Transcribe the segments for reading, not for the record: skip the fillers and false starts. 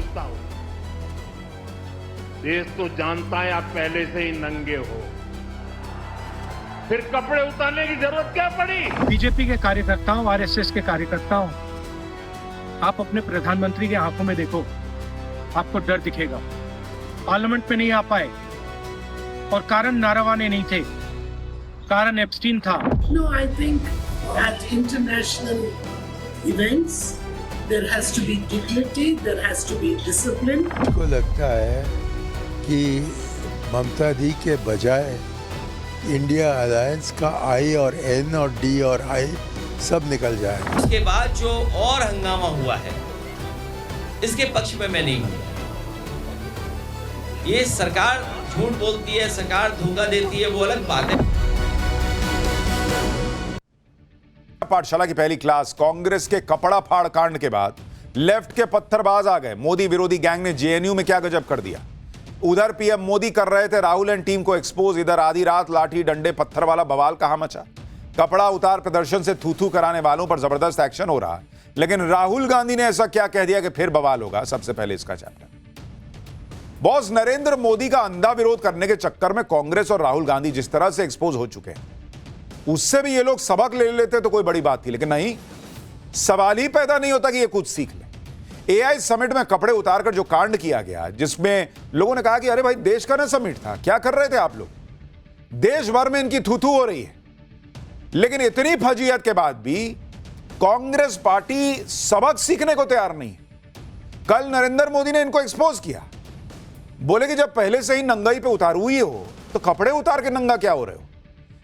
पूछता हूं, देश तो जानता है आप पहले से ही नंगे हो, फिर कपड़े उतारने की जरूरत क्या पड़ी? बीजेपी के कार्यकर्ताओं, आरएसएस के कार्यकर्ताओं, आप अपने प्रधानमंत्री की आंखों में देखो, आपको डर दिखेगा। पार्लियामेंट में नहीं आ पाए और कारण नारावाने नहीं थे, कारण एप्स्टीन था। No, I think at international events there has to be dignity, there has to be discipline. को लगता है कि ममता दी के बजाय इंडिया अलायंस का आई और एन और डी और आई सब निकल जाए। इसके बाद जो और हंगामा हुआ है, इसके पक्ष में मैं नहीं हूं। ये सरकार झूठ बोलती है, सरकार धोखा देती है, वो अलग बात है। पाठशाला की पहली क्लास कांग्रेस के कपड़ा फाड़ कांड के बाद लेफ्ट के पत्थरबाज आ गए। मोदी विरोधी गैंग ने जेएनयू में क्या गजब कर दिया। उधर पीएम मोदी कर रहे थे राहुल एंड टीम को एक्सपोज, इधर आधी रात लाठी डंडे पत्थर वाला बवाल कहां मचा। कपड़ा उतार प्रदर्शन से थू थू कराने वालों पर जबरदस्त एक्शन हो रहा है, लेकिन राहुल गांधी ने ऐसा क्या कह दिया कि फिर बवाल होगा। सबसे पहले इसका चैप्टर। बॉस नरेंद्र मोदी का अंधा विरोध करने के चक्कर में कांग्रेस और राहुल गांधी जिस तरह से एक्सपोज हो चुके हैं, उससे भी ये लोग सबक ले लेते तो कोई बड़ी बात थी, लेकिन नहीं, सवाल ही पैदा नहीं होता कि ये कुछ सीख ले। एआई समिट में कपड़े उतारकर जो कांड किया गया, जिसमें लोगों ने कहा कि अरे भाई देश का ना समिट था, क्या कर रहे थे आप लोग, देश भर में इनकी थू-थू हो रही है। लेकिन इतनी फजीयत के बाद भी कांग्रेस पार्टी सबक सीखने को तैयार नहीं है। कल नरेंद्र मोदी ने इनको एक्सपोज किया, बोले कि जब पहले से ही नंगाई पे उतारू ही हो तो कपड़े उतार के नंगा क्या हो रहे हो।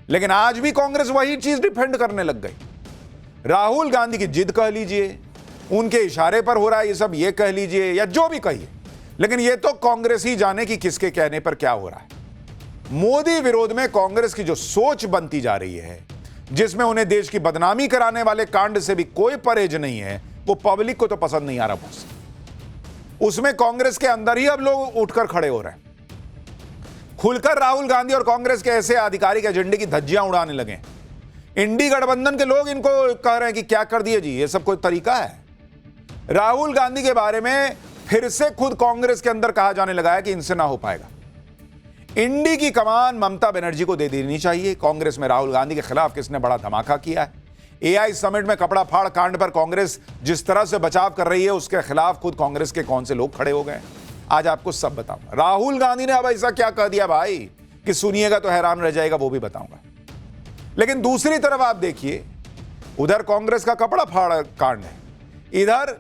लेकिन आज भी कांग्रेस वही चीज डिफेंड करने लग गई। राहुल गांधी की जिद कह लीजिए, उनके इशारे पर हो रहा है ये सब, ये कह लीजिए या जो भी कहिए, लेकिन ये तो कांग्रेस ही जाने कि किसके कहने पर क्या हो रहा है। मोदी विरोध में कांग्रेस की जो सोच बनती जा रही है, जिसमें उन्हें देश की बदनामी कराने वाले कांड से भी कोई परहेज नहीं है, वो पब्लिक को तो पसंद नहीं आ रहा बॉस। उसमें कांग्रेस के अंदर ही अब लोग उठकर खड़े हो रहे हैं। खुलकर राहुल गांधी और कांग्रेस के ऐसे आधिकारिक एजेंडे की धज्जियां उड़ाने लगे। इंडी गठबंधन के लोग इनको कह रहे हैं कि क्या कर दिए जी, ये सब कोई तरीका है। राहुल गांधी के बारे में फिर से खुद कांग्रेस के अंदर कहा जाने लगा है कि इनसे ना हो पाएगा। इंडी की कमान ममता बनर्जी को दे देनी चाहिए। कांग्रेस में राहुल गांधी के खिलाफ किसने बड़ा धमाका किया है। एआई समिट में कपड़ा फाड़ कांड पर कांग्रेस जिस तरह से बचाव कर रही है, उसके खिलाफ खुद कांग्रेस के कौन से लोग खड़े हो गए, आज आपको सब बताऊंगा। राहुल गांधी ने अब ऐसा क्या कह दिया भाई कि सुनिएगा तो हैरान रह जाएगा, वो भी बताऊंगा। लेकिन दूसरी तरफ आप देखिए, उधर कांग्रेस का कपड़ा फाड़ कांड है, इधर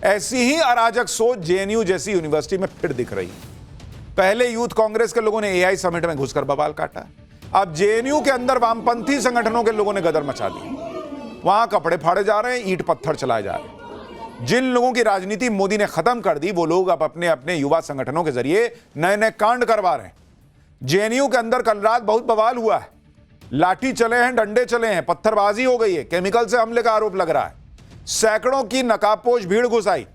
ऐसी ही अराजक सोच जेएनयू जैसी यूनिवर्सिटी में फिर दिख रही है। पहले यूथ कांग्रेस के लोगों ने एआई समिट में घुसकर बवाल काटा, अब जेएनयू के अंदर वामपंथी संगठनों के लोगों ने गदर मचा दी। वहां कपड़े फाड़े जा रहे हैं, ईंट पत्थर चलाए जा रहे हैं। जिन लोगों की राजनीति मोदी ने खत्म कर दी, वो लोग अब अपने अपने युवा संगठनों के जरिए नए नए कांड करवा रहे हैं। जेएनयू के अंदर कल रात बहुत बवाल हुआ है, लाठी चले हैं, डंडे चले हैं, पत्थरबाजी हो गई है, केमिकल से हमले का आरोप लग रहा है, सैकड़ों की नकाबपोश भीड़ घुस आई,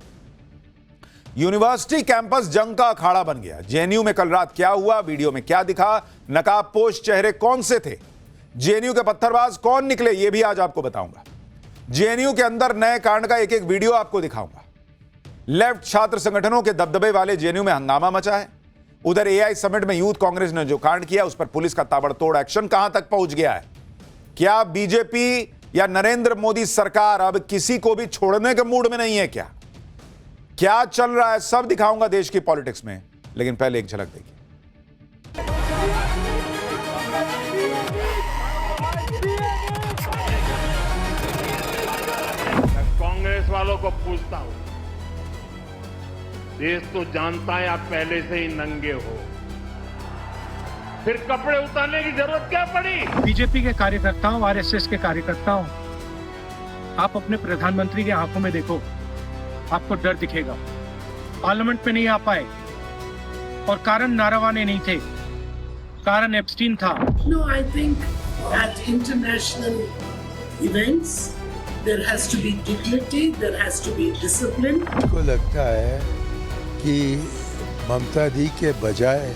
यूनिवर्सिटी कैंपस जंग का अखाड़ा बन गया। जेएनयू में कल रात क्या हुआ, वीडियो में क्या दिखा, नकाबपोश चेहरे कौन से थे, जेएनयू के पत्थरबाज कौन निकले, यह भी आज आपको बताऊंगा। जेएनयू के अंदर नए कांड का एक एक वीडियो आपको दिखाऊंगा। लेफ्ट छात्र संगठनों के दबदबे वाले जेएनयू में हंगामा मचा है। उधर एआई समिट में यूथ कांग्रेस ने जो कांड किया, उस पर पुलिस का ताबड़तोड़ एक्शन कहां तक पहुंच गया है। क्या बीजेपी या नरेंद्र मोदी सरकार अब किसी को भी छोड़ने के मूड में नहीं है क्या? क्या चल रहा है, सब दिखाऊंगा देश की पॉलिटिक्स में, लेकिन पहले एक झलक देखिए। कांग्रेस वालों को पूछता हूं, देश तो जानता है आप पहले से ही नंगे हो, फिर कपड़े उतारने की जरूरत क्या पड़ी? बीजेपी के कार्यकर्ताओं, आरएसएस के कार्यकर्ताओं, आप अपने प्रधानमंत्री की आंखों में देखो, आपको डर दिखेगा। पार्लियामेंट में नहीं आ पाए और कारण नारावाने नहीं थे, कारण एप्स्टीन था। No, I think at international events there has to be dignity, there has to be discipline. को लगता है कि ममता दी के बजाय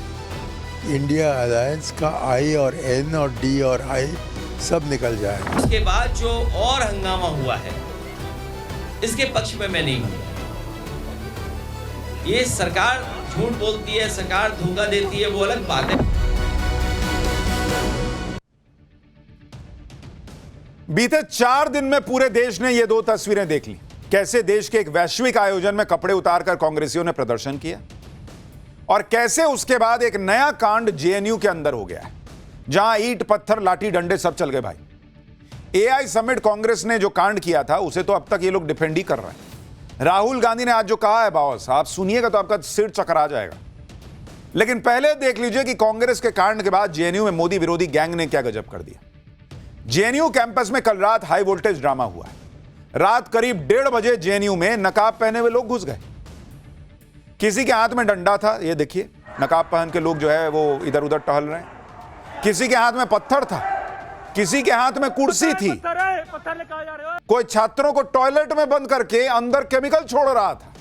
इंडिया अलायंस का आई और एन और डी और आई सब निकल जाए। इसके बाद जो और हंगामा हुआ है, इसके पक्ष में मैं नहीं हूं। ये सरकार झूठ बोलती है, सरकार धोखा देती है, वो अलग बात है। बीते 4 दिन में पूरे देश ने ये 2 तस्वीरें देख ली। कैसे देश के एक वैश्विक आयोजन में कपड़े उतारकर कांग्रेसियों ने प्रदर्शन किया और कैसे उसके बाद एक नया कांड जेएनयू के अंदर हो गया है, जहां ईंट पत्थर लाठी डंडे सब चल गए भाई। एआई समिट कांग्रेस ने जो कांड किया था उसे तो अब तक ये लोग डिफेंड ही कर रहे हैं। राहुल गांधी ने आज जो कहा है बॉस, आप सुनिएगा तो आपका सिर चकरा जाएगा। लेकिन पहले देख लीजिए कि कांग्रेस के कांड के बाद जेएनयू में मोदी विरोधी गैंग ने क्या गजब कर दिया। जेएनयू कैंपस में कल रात हाई वोल्टेज ड्रामा हुआ है। रात करीब 1:30 बजे जेएनयू में नकाब पहने हुए लोग घुस गए। किसी के हाथ में डंडा था, ये देखिए नकाब पहन के लोग जो है वो इधर उधर टहल रहे हैं। किसी के हाथ में पत्थर था, किसी के हाथ में कुर्सी थी। कोई छात्रों को टॉयलेट में बंद करके अंदर केमिकल छोड़ रहा था।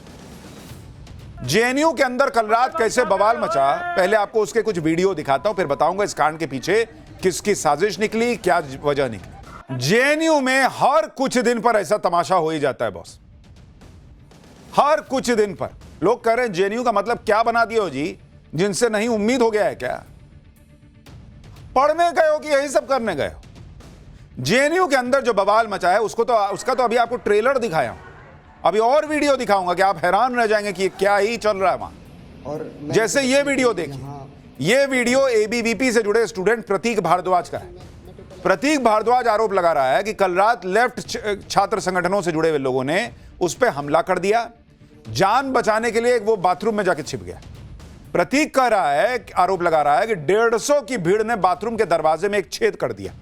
जेएनयू के अंदर कल रात कैसे बवाल मचा, पहले आपको उसके कुछ वीडियो दिखाता हूं, फिर बताऊंगा इस कांड के पीछे किसकी साजिश निकली, क्या वजह निकली। जेएनयू में हर कुछ दिन पर ऐसा तमाशा हो ही जाता है बॉस। हर कुछ दिन पर लोग कह रहे हैं जेएनयू का मतलब क्या बना दिया हो जी, जिनसे नहीं उम्मीद हो गया है क्या? पढ़ने गए हो कि यही सब करने गए हो? जेएनयू के अंदर जो बवाल मचा है उसका तो अभी आपको ट्रेलर दिखाया हूं, अभी और वीडियो दिखाऊंगा कि आप हैरान रह जाएंगे कि क्या ही चल रहा है वहां। और जैसे ये वीडियो देखिए, ये वीडियो एबीवीपी से जुड़े स्टूडेंट प्रतीक भारद्वाज का है। प्रतीक भारद्वाज आरोप लगा रहा है कि कल रात लेफ्ट छात्र संगठनों से जुड़े हुए लोगों ने उस पर हमला कर दिया, जान बचाने के लिए वो बाथरूम में जाके छिप गया। प्रतीक कह रहा है, आरोप लगा रहा है कि 150 की भीड़ ने बाथरूम के दरवाजे में एक छेद कर दिया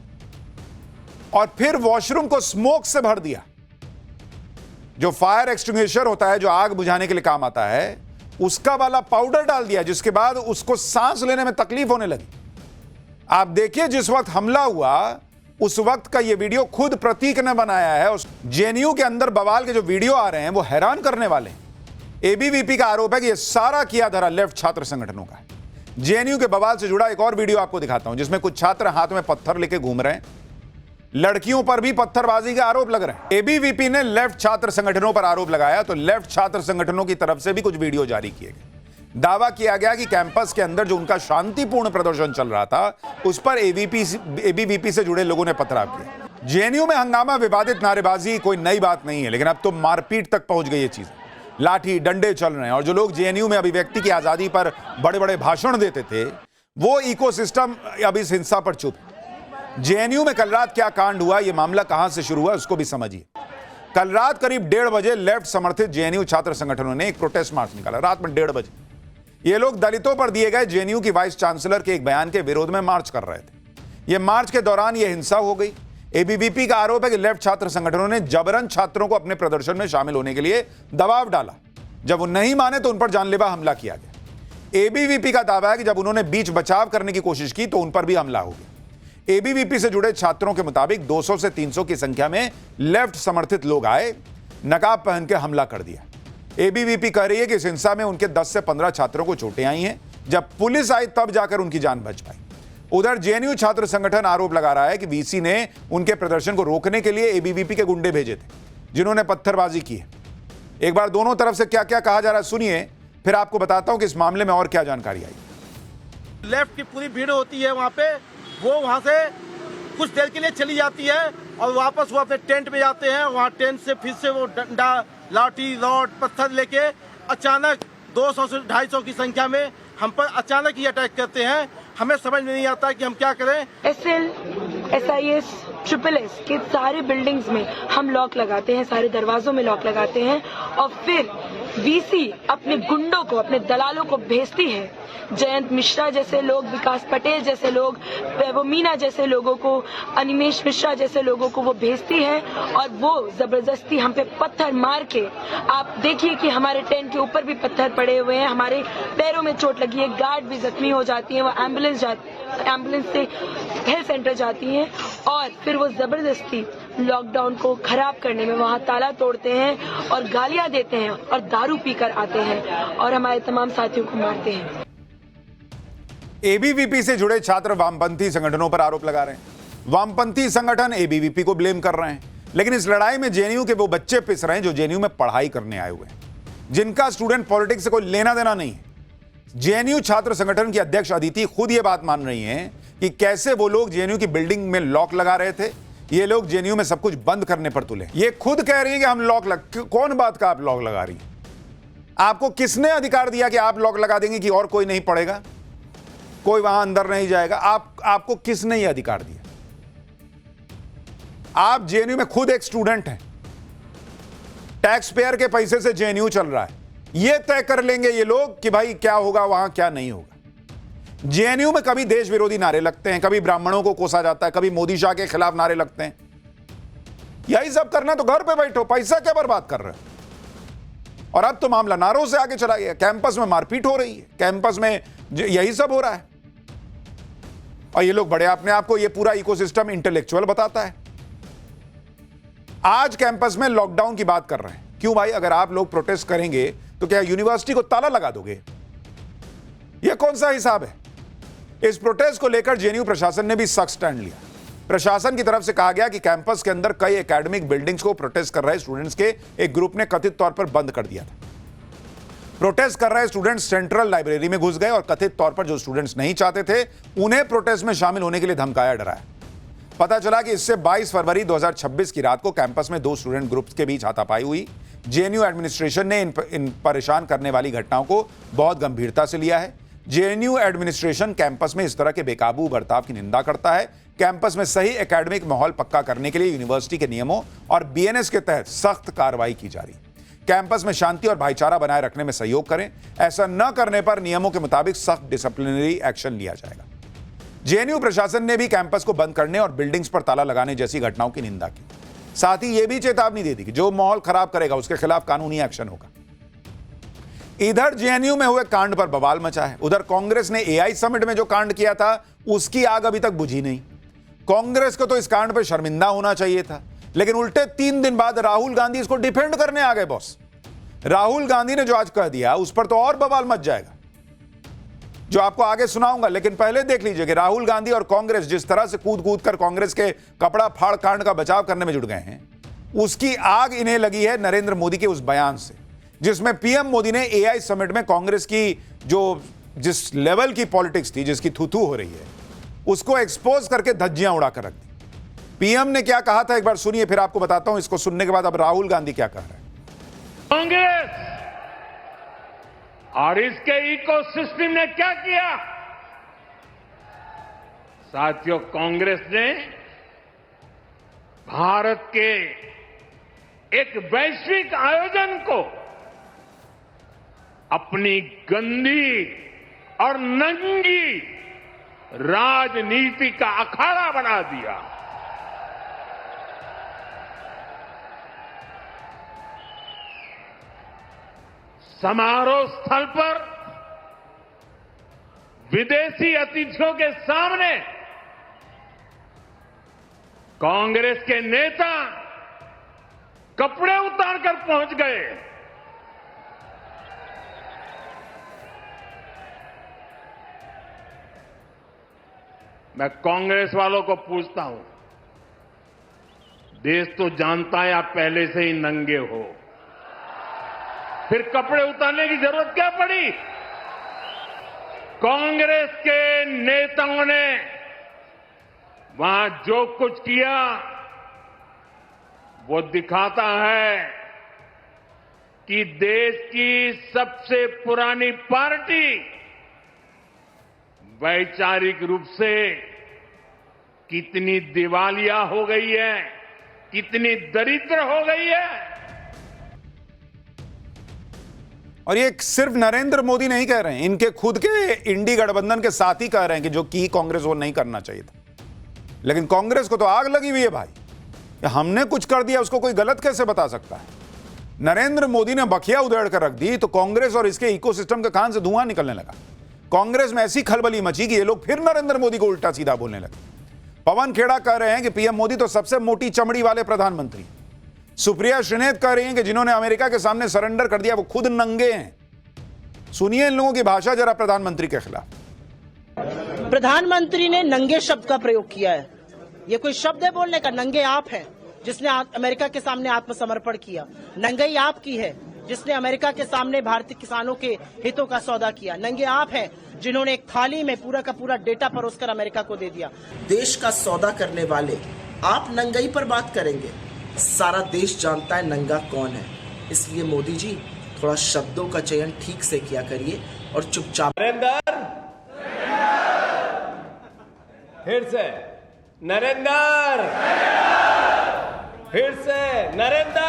और फिर वॉशरूम को स्मोक से भर दिया। जो फायर एक्सटिंग्विशर होता है, जो आग बुझाने के लिए काम आता है, उसका वाला पाउडर डाल दिया, जिसके बाद उसको सांस लेने में तकलीफ होने लगी। आप देखिए जिस वक्त हमला हुआ उस वक्त का यह वीडियो खुद प्रतीक ने बनाया है। जेएनयू के अंदर बवाल के जो वीडियो आ रहे हैं वो हैरान करने वाले हैं। एबीवीपी का आरोप है कि यह सारा किया धरा लेफ्ट छात्र संगठनों का है। जेएनयू के बवाल से जुड़ा एक और वीडियो आपको दिखाता हूं, जिसमें कुछ छात्र हाथ में पत्थर लेके घूम रहे हैं। लड़कियों पर भी पत्थरबाजी के आरोप लग रहे हैं। एबीवीपी ने लेफ्ट छात्र संगठनों पर आरोप लगाया तो लेफ्ट छात्र संगठनों की तरफ से भी कुछ वीडियो जारी किए गए। दावा किया गया कि कैंपस के अंदर जो उनका शांतिपूर्ण प्रदर्शन चल रहा था उस पर एबीवीपी से जुड़े लोगों ने पथराव किया। जेएनयू में हंगामा, विवादित नारेबाजी कोई नई बात नहीं है, लेकिन अब तो मारपीट तक पहुंच गई ये चीज। लाठी डंडे चल रहे हैं और जो लोग जेएनयू में अभिव्यक्ति की आजादी पर बड़े बड़े भाषण देते थे वो इकोसिस्टम अब इस हिंसा पर चुप। जेएनयू में कल रात क्या कांड हुआ, यह मामला कहां से शुरू हुआ उसको भी समझिए। कल रात करीब 1:30 बजे लेफ्ट समर्थित जेएनयू छात्र संगठनों ने एक प्रोटेस्ट मार्च निकाला। रात में 1:30 बजे ये लोग दलितों पर दिए गए जेएनयू की वाइस चांसलर के एक बयान के विरोध में मार्च कर रहे थे। यह मार्च के दौरान यह हिंसा हो गई। एबीवीपी का आरोप है कि लेफ्ट छात्र संगठनों ने जबरन छात्रों को अपने प्रदर्शन में शामिल होने के लिए दबाव डाला। जब वो नहीं माने तो उन पर जानलेवा हमला किया गया। एबीवीपी का दावा है कि जब उन्होंने बीच बचाव करने की कोशिश की तो उन पर भी हमला हो गया। एबीवीपी से जुड़े छात्रों के मुताबिक 200 से 300 की संख्या में लेफ्ट समर्थित लोग आए, नकाब पहन के हमला कर दिया। एबीवीपी कह रही है कि इस हिंसा में उनके 10 से 15 छात्रों को चोटें आई हैं। जब पुलिस आई तब जाकर उनकी जान बच पाई। उधर जेएनयू छात्र संगठन आरोप लगा रहा है कि वीसी ने उनके प्रदर्शन को रोकने के लिए एबीवीपी के गुंडे भेजे थे, जिन्होंने पत्थरबाजी की है। एक बार दोनों तरफ से क्या क्या कहा जा रहा है सुनिए, फिर आपको बताता हूं कि इस मामले में और क्या जानकारी आई। लेफ्ट की पूरी भीड़ होती है वहाँ पे, वो वहाँ से कुछ देर के लिए चली जाती है और वापस वो अपने टेंट में जाते हैं। वहाँ टेंट से फिर से वो डंडा, लाठी, रॉड, पत्थर लेके अचानक 200 से 250 की संख्या में हम पर अचानक ही अटैक करते हैं। हमें समझ में नहीं आता कि हम क्या करें। एसएल, एसआईएस, SSS के सारे बिल्डिंग्स में हम लॉक लगाते हैं, सारे दरवाजों में लॉक लगाते हैं और फिर वीसी अपने गुंडों को, अपने दलालों को भेजती है। जयंत मिश्रा जैसे लोग, विकास पटेल जैसे लोग, वो मीना जैसे लोगों को, अनिमेश मिश्रा जैसे लोगों को वो भेजती है और वो जबरदस्ती हम पे पत्थर मार के, आप देखिए कि हमारे टेंट के ऊपर भी पत्थर पड़े हुए हैं, हमारे पैरों में चोट लगी है, गार्ड भी जख्मी हो जाती है, वो एम्बुलेंस से हेल्थ सेंटर जाती हैं और फिर वो जबरदस्ती लॉकडाउन को खराब करने में वहाँ ताला तोड़ते हैं और गालियां देते हैं और दारू पीकर आते हैं और हमारे तमाम साथियों को मारते हैं। एबीवीपी से जुड़े छात्र वामपंथी संगठनों पर आरोप लगा रहे हैं। वामपंथी संगठन एबीवीपी को ब्लेम कर रहे हैं, लेकिन इस लड़ाई में जेएनयू के वो बच्चे पिस रहे हैं जो जेएनयू में पढ़ाई करने आए हुए हैं। जिनका स्टूडेंट पॉलिटिक्स से कोई लेना देना नहीं है। जेएनयू छात्र संगठन की अध्यक्ष अदिति खुद यह बात मान रही हैं कि कैसे वो लोग जेएनयू की बिल्डिंग में लॉक लगा रहे थे, ये लोग जेएनयू में सब कुछ बंद करने पर तुले। ये खुद कह रही है कि हम कौन बात का आप लॉक लगा रही है? आपको किसने अधिकार दिया कि आप लॉक लगा देंगे कि और कोई नहीं पढ़ेगा, कोई वहां अंदर नहीं जाएगा? आपको किसने यह अधिकार दिया? आप जेएनयू में खुद एक स्टूडेंट हैं, टैक्स पेयर के पैसे से जेएनयू चल रहा है। यह तय कर लेंगे ये लोग कि भाई क्या होगा वहां, क्या नहीं होगा। जेएनयू में कभी देश विरोधी नारे लगते हैं, कभी ब्राह्मणों को कोसा जाता है, कभी मोदी शाह के खिलाफ नारे लगते हैं। यही सब करना तो घर पे बैठो, पैसा क्या बर्बाद कर रहे हो? और अब तो मामला नारों से आगे चला गया, कैंपस में मारपीट हो रही है, कैंपस में यही सब हो रहा है। और ये लोग बड़े अपने आप को ये पूरा इकोसिस्टम इंटेलेक्चुअल बताता है। आज कैंपस में लॉकडाउन की बात कर रहे हैं। क्यों भाई? अगर आप लोग प्रोटेस्ट करेंगे तो क्या यूनिवर्सिटी को ताला लगा दोगे? यह कौन सा हिसाब है? इस प्रोटेस्ट को लेकर जेएनयू प्रशासन ने भी सख्त स्टैंड लिया। प्रशासन की तरफ से कहा गया कि कैंपस के अंदर कई एकेडमिक बिल्डिंग्स को प्रोटेस्ट कर रहे स्टूडेंट्स के एक ग्रुप ने कथित तौर पर बंद कर दिया था। प्रोटेस्ट कर रहे स्टूडेंट्स सेंट्रल लाइब्रेरी में घुस गए और कथित तौर पर जो स्टूडेंट्स नहीं चाहते थे उन्हें प्रोटेस्ट में शामिल होने के लिए धमकाया, डराया। पता चला कि इससे 22 फरवरी 2026 की रात को कैंपस में 2 स्टूडेंट ग्रुप्स के बीच हाथापाई हुई। जेएनयू एडमिनिस्ट्रेशन ने इन परेशान करने वाली घटनाओं को बहुत गंभीरता से लिया है। जेएनयू एडमिनिस्ट्रेशन कैंपस में इस तरह के बेकाबू बर्ताव की निंदा करता है। कैंपस में सही एकेडमिक माहौल पक्का करने के लिए यूनिवर्सिटी के नियमों और बीएनएस के तहत सख्त कार्रवाई की जा रही है। कैंपस में शांति और भाईचारा बनाए रखने में सहयोग करें। ऐसा न करने पर नियमों के मुताबिक सख्त डिसिप्लिनरी एक्शन लिया जाएगा। जेएनयू प्रशासन ने भी कैंपस को बंद करने और बिल्डिंग्स पर ताला लगाने जैसी घटनाओं की निंदा की। साथ ही यह भी चेतावनी दे दी कि जो माहौल खराब करेगा उसके खिलाफ कानूनी एक्शन होगा। इधर जेएनयू में हुए कांड पर बवाल मचा है। उधर कांग्रेस ने एआई समिट में जो कांड किया था उसकी आग अभी तक बुझी नहीं। कांग्रेस को तो इस कांड पर शर्मिंदा होना चाहिए था, लेकिन उल्टे 3 दिन बाद राहुल गांधी इसको डिफेंड करने आ गए। बॉस राहुल गांधी ने जो आज कह दिया उस पर तो और बवाल मच जाएगा, जो आपको आगे सुनाऊंगा। लेकिन पहले देख लीजिए कि राहुल गांधी और कांग्रेस जिस तरह से कूद कूद कर कांग्रेस के कपड़ा फाड़ कांड का बचाव करने में जुट गए हैं, उसकी आग इन्हें लगी है नरेंद्र मोदी के उस बयान से, जिसमें पीएम मोदी ने एआई समिट में कांग्रेस की जिस लेवल की पॉलिटिक्स थी, जिसकी थू-थू हो रही है, उसको एक्सपोज करके धज्जियां उड़ाकर रख दी। पीएम ने क्या कहा था एक बार सुनिए, फिर आपको बताता हूं इसको सुनने के बाद अब राहुल गांधी क्या कह रहे हैं। कांग्रेस और इसके इकोसिस्टम ने क्या किया? साथियों, कांग्रेस ने भारत के एक वैश्विक आयोजन को अपनी गंदी और नंगी राजनीति का अखाड़ा बना दिया। समारोह स्थल पर विदेशी अतिथियों के सामने कांग्रेस के नेता कपड़े उतारकर पहुंच गए। मैं कांग्रेस वालों को पूछता हूं, देश तो जानता है आप पहले से ही नंगे हो, फिर कपड़े उतारने की जरूरत क्या पड़ी? कांग्रेस के नेताओं ने वहां जो कुछ किया वो दिखाता है कि देश की सबसे पुरानी पार्टी वैचारिक रूप से कितनी दिवालिया हो गई है, कितनी दरिद्र हो गई है। और ये सिर्फ नरेंद्र मोदी नहीं कह रहे हैं, इनके खुद के इंडी गठबंधन के साथी कह रहे हैं कि जो की कांग्रेस वो नहीं करना चाहिए था। लेकिन कांग्रेस को तो आग लगी हुई है भाई, हमने कुछ कर दिया उसको कोई गलत कैसे बता सकता है? नरेंद्र मोदी ने बखिया उधेड़ कर रख दी तो कांग्रेस और इसके इकोसिस्टम के कान से धुआं निकलने लगा। कांग्रेस में ऐसी खलबली मची कि ये लोग फिर नरेंद्र मोदी को उल्टा सीधा बोलने लगे। पवन खेड़ा कह रहे हैं कि पीएम मोदी तो सबसे मोटी चमड़ी वाले प्रधानमंत्री। सुप्रिया श्रीनेत कह रही हैं कि जिन्होंने अमेरिका के सामने सरेंडर कर दिया वो खुद नंगे हैं। सुनिए इन लोगों की भाषा जरा प्रधानमंत्री के खिलाफ। प्रधानमंत्री ने नंगे शब्द का प्रयोग किया है। ये कोई शब्द है बोलने का? नंगे आप हैं जिसने अमेरिका के सामने आत्मसमर्पण किया, नंगई आपकी है। जिसने अमेरिका के सामने भारतीय किसानों के हितों का सौदा किया। नंगे आप हैं जिन्होंने एक थाली में पूरा का पूरा डेटा परोसकर अमेरिका को दे दिया। देश का सौदा करने वाले आप नंगाई पर बात करेंगे। सारा देश जानता है नंगा कौन है। इसलिए मोदी जी थोड़ा शब्दों का चयन ठीक से किया करिए और चुपचाप। नरेंद्र, फिर से नरेंद्र, फिर से नरेंद्र।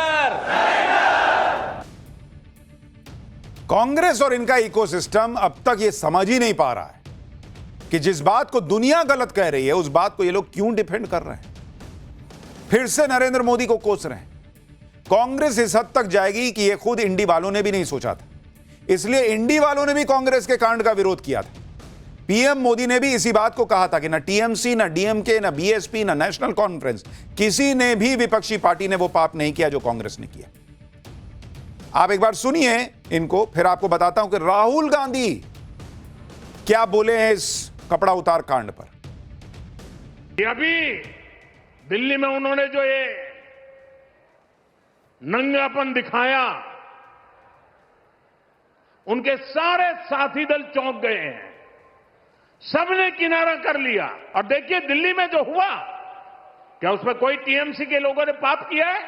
कांग्रेस और इनका इकोसिस्टम अब तक यह समझ ही नहीं पा रहा है कि जिस बात को दुनिया गलत कह रही है उस बात को ये लोग क्यों डिफेंड कर रहे हैं। फिर से नरेंद्र मोदी को कोस रहे हैं। कांग्रेस इस हद तक जाएगी कि यह खुद इंडी वालों ने भी नहीं सोचा था। इसलिए इंडी वालों ने भी कांग्रेस के कांड का विरोध किया था। पीएम मोदी ने भी इसी बात को कहा था कि ना टीएमसी, ना डीएमके, ना बीएसपी, ना नेशनल कॉन्फ्रेंस, किसी ने भी विपक्षी पार्टी ने वो पाप नहीं किया जो कांग्रेस ने किया। आप एक बार सुनिए इनको, फिर आपको बताता हूं कि राहुल गांधी क्या बोले हैं इस कपड़ा उतार कांड पर। अभी दिल्ली में उन्होंने जो ये नंगापन दिखाया, उनके सारे साथी दल चौंक गए हैं। सबने किनारा कर लिया। और देखिए दिल्ली में जो हुआ, क्या उसमें कोई टीएमसी के लोगों ने पाप किया है?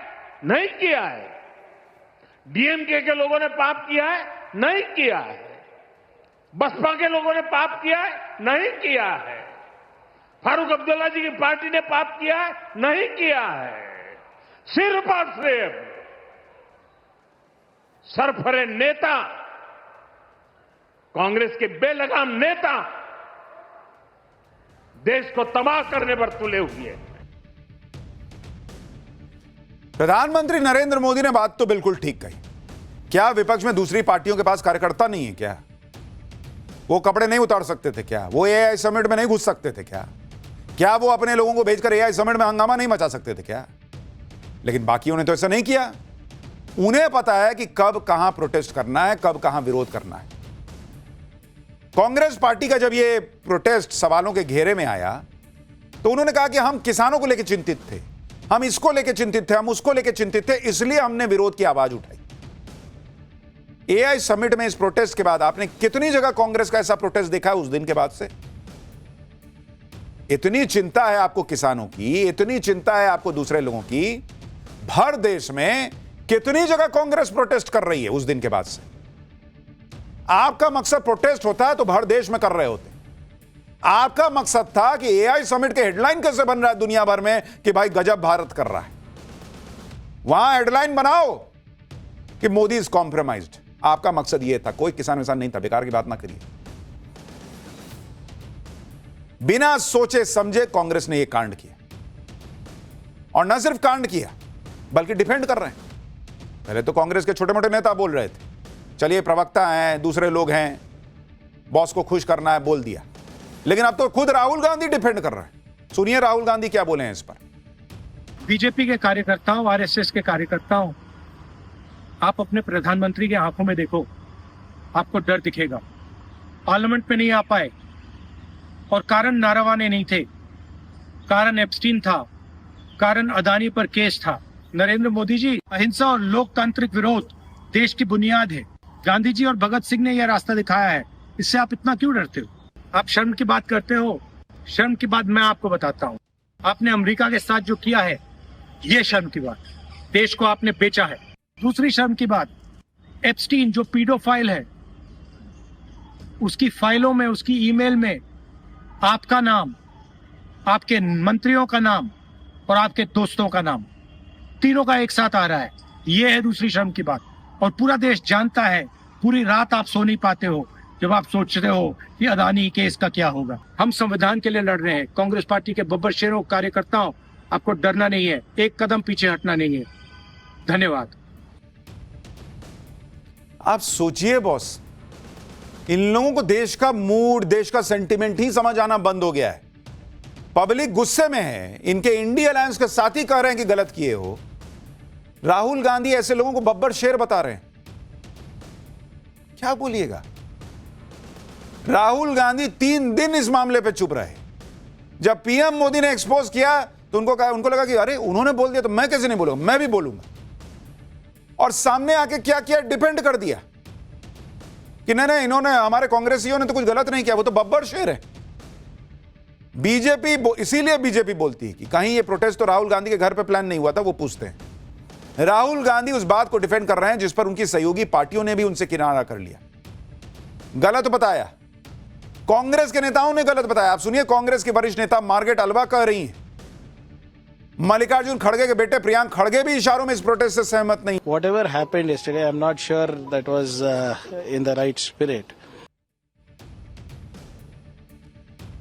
नहीं किया है। डीएमके के लोगों ने पाप किया है? नहीं किया है। बसपा के लोगों ने पाप किया है? नहीं किया है। फारूक अब्दुल्ला जी की पार्टी ने पाप किया है? नहीं किया है। सिर्फ और सिर्फ सरफरे नेता, कांग्रेस के बेलगाम नेता देश को तबाह करने पर तुले हुए हैं। प्रधानमंत्री नरेंद्र मोदी ने बात तो बिल्कुल ठीक कही। क्या विपक्ष में दूसरी पार्टियों के पास कार्यकर्ता नहीं है क्या? वो कपड़े नहीं उतार सकते थे क्या? वो एआई समिट में नहीं घुस सकते थे क्या? क्या वो अपने लोगों को भेजकर एआई समिट में हंगामा नहीं मचा सकते थे क्या? लेकिन बाकियों ने तो ऐसा नहीं किया। उन्हें पता है कि कब कहां प्रोटेस्ट करना है, कब कहां विरोध करना है। कांग्रेस पार्टी का जब ये प्रोटेस्ट सवालों के घेरे में आया तो उन्होंने कहा कि हम किसानों को लेकर चिंतित थे, हम इसको लेकर चिंतित थे, हम उसको लेकर चिंतित थे, इसलिए हमने विरोध की आवाज उठाई। एआई समिट में इस प्रोटेस्ट के बाद आपने कितनी जगह कांग्रेस का ऐसा प्रोटेस्ट देखा है उस दिन के बाद से? इतनी चिंता है आपको किसानों की, इतनी चिंता है आपको दूसरे लोगों की। भर देश में कितनी जगह कांग्रेस प्रोटेस्ट कर रही है उस दिन के बाद से। आपका मकसद प्रोटेस्ट होता है तो भर देश में कर रहे होते। आपका मकसद था कि एआई समिट के हेडलाइन कैसे बन रहा है दुनिया भर में कि भाई गजब भारत कर रहा है। वहां हेडलाइन बनाओ कि मोदी इज कॉम्प्रोमाइज्ड। आपका मकसद यह था, कोई किसान विसान नहीं था। बेकार की बात ना करिए। बिना सोचे समझे कांग्रेस ने यह कांड किया, और न सिर्फ कांड किया बल्कि डिफेंड कर रहे हैं। पहले तो कांग्रेस के छोटे मोटे नेता बोल रहे थे, चलिए प्रवक्ता हैं, दूसरे लोग हैं, बॉस को खुश करना है, बोल दिया। लेकिन अब तो खुद राहुल गांधी डिफेंड कर रहे हैं। सुनिए राहुल गांधी क्या बोले हैं इस पर। बीजेपी के कार्यकर्ताओं, आरएसएस के कार्यकर्ताओं, आप अपने प्रधानमंत्री की आंखों में देखो, आपको डर दिखेगा। पार्लियामेंट में नहीं आ पाए और कारण नारावाने नहीं थे, कारण एप्स्टीन था, कारण अदानी पर केस था। नरेंद्र मोदी जी, अहिंसा और लोकतांत्रिक विरोध देश की बुनियाद है। गांधी जी और भगत सिंह ने यह रास्ता दिखाया है। इससे आप इतना क्यों डरते हो? आप शर्म की बात करते हो। शर्म की बात मैं आपको बताता हूँ। आपने अमेरिका के साथ जो किया है, ये शर्म की बात। देश को आपने बेचा है। दूसरी शर्म की बात, एप्स्टीन जो पीडोफाइल है, उसकी फाइलों में, उसकी ईमेल में आपका नाम, आपके मंत्रियों का नाम और आपके दोस्तों का नाम, तीनों का एक साथ आ रहा है। यह है दूसरी शर्म की बात। और पूरा देश जानता है। पूरी रात आप सो नहीं पाते हो जब आप सोचते हो कि अदानी केस का क्या होगा। हम संविधान के लिए लड़ रहे हैं। कांग्रेस पार्टी के बब्बर शेरों, कार्यकर्ताओं, आपको डरना नहीं है, एक कदम पीछे हटना नहीं है। धन्यवाद। आप सोचिए बॉस, इन लोगों को देश का मूड, देश का सेंटिमेंट ही समझ आना बंद हो गया है। पब्लिक गुस्से में है। इनके इंडी अलायंस के साथी कह रहे हैं कि गलत किए हो। राहुल गांधी ऐसे लोगों को बब्बर शेर बता रहे हैं। क्या बोलिएगा? राहुल गांधी 3 दिन इस मामले पे चुप रहे। जब पीएम मोदी ने एक्सपोज किया तो उनको लगा कि अरे उन्होंने बोल दिया तो मैं कैसे नहीं बोलूंगा, मैं भी बोलूंगा। और सामने आके क्या किया, डिफेंड कर दिया कि नहीं नहीं, इन्होंने, हमारे कांग्रेसियों ने तो कुछ गलत नहीं किया, वो तो बब्बर शेर है। बीजेपी, इसीलिए बीजेपी बोलती है कि कहीं ये प्रोटेस्ट तो राहुल गांधी के घर पे प्लान नहीं हुआ था। वो पूछते हैं, राहुल गांधी उस बात को डिफेंड कर रहे हैं जिस पर उनकी सहयोगी पार्टियों ने भी उनसे किनारा कर लिया, गलत बताया, कांग्रेस के नेताओं ने गलत बताया। आप सुनिए, कांग्रेस की वरिष्ठ नेता मार्गरेट अल्वा कह रही हैं, मल्लिकार्जुन खड़गे के बेटे प्रियांक खड़गे भी इशारों में इस प्रोटेस्ट से सहमत नहीं। Whatever happened yesterday, I'm not sure that was in the right spirit.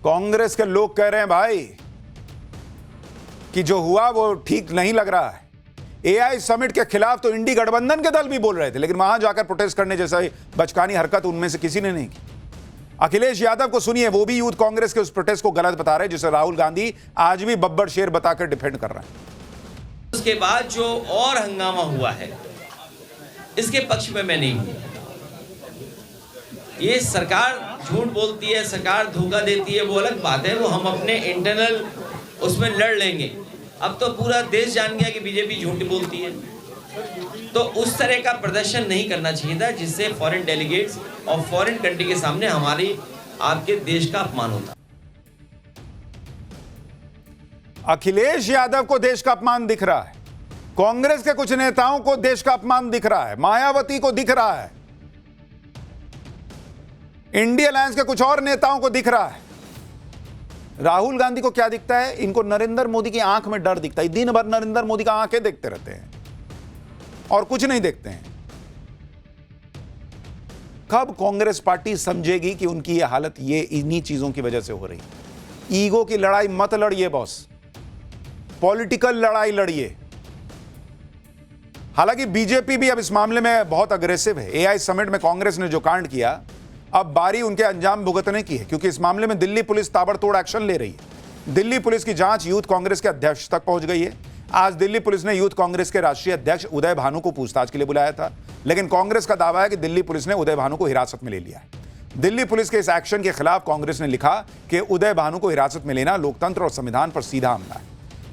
Congress के लोग कह रहे हैं भाई कि जो हुआ वो ठीक नहीं लग रहा है। एआई समिट के खिलाफ तो इंडी गठबंधन के दल भी बोल रहे थे, लेकिन वहां जाकर प्रोटेस्ट करने जैसा बचकानी हरकत उनमें से किसी ने नहीं की। अखिलेश यादव को सुनिए, वो भी यूथ कांग्रेस के उस प्रोटेस्ट को गलत बता रहे हैं जिसे राहुल गांधी आज भी बब्बर शेर बताकर डिफेंड कर रहे हैं। उसके बाद जो और हंगामा हुआ है, इसके पक्ष में मैं नहीं हूं। ये सरकार झूठ बोलती है, सरकार धोखा देती है, वो अलग बात है, वो हम अपने इंटरनल उसमें लड़ लेंगे। अब तो पूरा देश जान गया कि बीजेपी झूठ बोलती है, तो उस तरह का प्रदर्शन नहीं करना चाहिए था जिससे फॉरेन डेलीगेट्स और फॉरेन कंट्री के सामने हमारी, आपके देश का अपमान होता। अखिलेश यादव को देश का अपमान दिख रहा है, कांग्रेस के कुछ नेताओं को देश का अपमान दिख रहा है, मायावती को दिख रहा है, इंडिया अलायंस के कुछ और नेताओं को दिख रहा है। राहुल गांधी को क्या दिखता है? इनको नरेंद्र मोदी की आंख में डर दिखता है। दिन भर नरेंद्र मोदी का आंखें देखते रहते हैं और कुछ नहीं देखते हैं। कब कांग्रेस पार्टी समझेगी कि उनकी यह हालत ये इन्हीं चीजों की वजह से हो रही है? ईगो की लड़ाई मत लड़िए बॉस, पॉलिटिकल लड़ाई लड़िए। हालांकि बीजेपी भी अब इस मामले में बहुत अग्रेसिव है। एआई समिट में कांग्रेस ने जो कांड किया, अब बारी उनके अंजाम भुगतने की है, क्योंकि इस मामले में दिल्ली पुलिस ताबड़तोड़ एक्शन ले रही है। दिल्ली पुलिस की जांच यूथ कांग्रेस के अध्यक्ष तक पहुंच गई है। आज दिल्ली पुलिस ने यूथ कांग्रेस के राष्ट्रीय अध्यक्ष उदय भानु को पूछताछ के लिए बुलाया था, लेकिन कांग्रेस का दावा है कि दिल्ली पुलिस ने उदय भानु को हिरासत में ले लिया है। दिल्ली पुलिस के इस एक्शन के खिलाफ कांग्रेस ने लिखा कि उदय भानु को हिरासत में लेना लोकतंत्र और संविधान पर सीधा हमला है,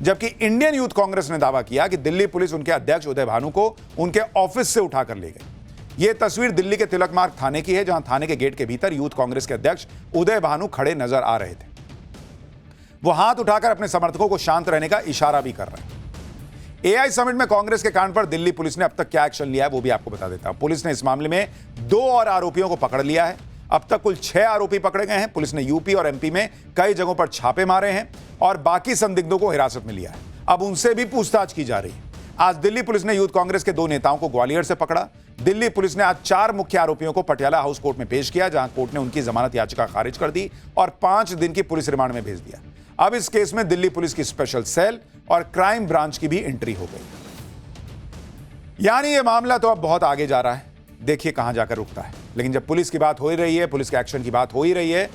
जबकि इंडियन यूथ कांग्रेस ने दावा किया कि दिल्ली पुलिस उनके अध्यक्ष उदय भानु को उनके ऑफिस से उठाकर ले गई। यह तस्वीर दिल्ली के तिलक मार्ग थाने की है, जहां थाने के गेट के भीतर यूथ कांग्रेस के अध्यक्ष उदय भानु खड़े नजर आ रहे थे। वो हाथ उठाकर अपने समर्थकों को शांत रहने का इशारा भी कर रहे हैं। एआई समिट में कांग्रेस के कांड पर दिल्ली पुलिस ने अब तक क्या एक्शन लिया है वो भी आपको बता देता हूं। पुलिस ने इस मामले में 2 और आरोपियों को पकड़ लिया है। अब तक कुल 6 आरोपी पकड़े गए हैं। पुलिस ने यूपी और एमपी में कई जगहों पर छापे मारे हैं और बाकी संदिग्धों को हिरासत में लिया है। अब उनसे भी पूछताछ की जा रही है। आज दिल्ली पुलिस ने यूथ कांग्रेस के 2 नेताओं को ग्वालियर से पकड़ा। दिल्ली पुलिस ने आज 4 मुख्य आरोपियों को पटियाला हाउस कोर्ट में पेश किया, जहां कोर्ट ने उनकी जमानत याचिका खारिज कर दी और 5 दिन की पुलिस रिमांड में भेज दिया। अब इस केस में दिल्ली पुलिस की स्पेशल सेल और क्राइम ब्रांच की भी एंट्री हो गई। यानी यह मामला तो अब बहुत आगे जा रहा है, देखिए कहां जाकर रुकता है। लेकिन जब पुलिस की बात हो ही रही है, पुलिस के एक्शन की बात हो ही रही है,